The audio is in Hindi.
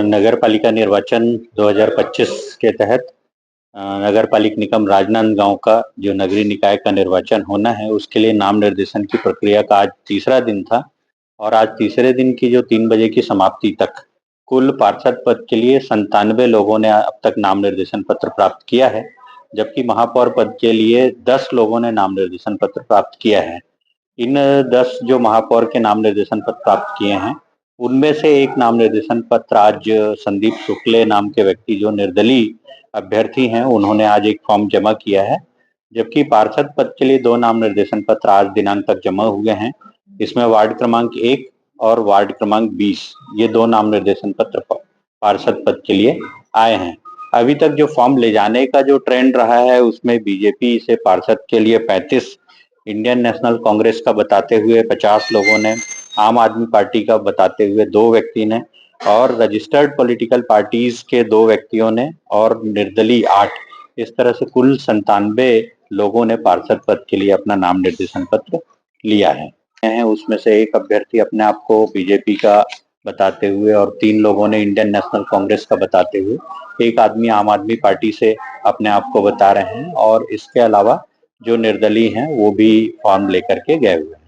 नगर पालिका निर्वाचन 2025 के तहत नगर पालिक निगम राजनांदगांव का जो नगरीय निकाय का निर्वाचन होना है, उसके लिए नाम निर्देशन की प्रक्रिया का आज तीसरा दिन था। और आज तीसरे दिन की जो 3 बजे की समाप्ति तक कुल पार्षद पद के लिए 97 लोगों ने अब तक नाम निर्देशन पत्र प्राप्त किया है, जबकि महापौर पद के लिए 10 लोगों ने नाम निर्देशन पत्र प्राप्त किया है। इन 10 जो महापौर के नाम निर्देशन पत्र प्राप्त किए हैं, उनमें से एक नाम निर्देशन पत्र आज संदीप शुक्ले नाम के व्यक्ति जो निर्दलीय अभ्यर्थी हैं, उन्होंने आज एक फॉर्म जमा किया है। जबकि पार्षद पद के लिए 2 नाम निर्देशन पत्र आज दिनांक तक जमा हुए हैं। इसमें वार्ड क्रमांक 1 और वार्ड क्रमांक 20 ये 2 नाम निर्देशन पत्र पार्षद पद के लिए आए हैं। अभी तक जो फॉर्म ले जाने का जो ट्रेंड रहा है, उसमें बीजेपी से पार्षद के लिए 35, इंडियन नेशनल कांग्रेस का बताते हुए 50 लोगों ने, आम आदमी पार्टी का बताते हुए 2 व्यक्ति ने, और रजिस्टर्ड पॉलिटिकल पार्टीज के 2 व्यक्तियों ने, और निर्दलीय 8, इस तरह से कुल 97 लोगों ने पार्षद पद के लिए अपना नाम निर्देशन पत्र लिया है। उसमें से एक अभ्यर्थी अपने आप को बीजेपी का बताते हुए और 3 लोगों ने इंडियन नेशनल कांग्रेस का बताते हुए, एक आदमी आम आदमी पार्टी से अपने आप को बता रहे हैं, और इसके अलावा जो निर्दलीय हैं वो भी फॉर्म लेकर के गए हुए हैं।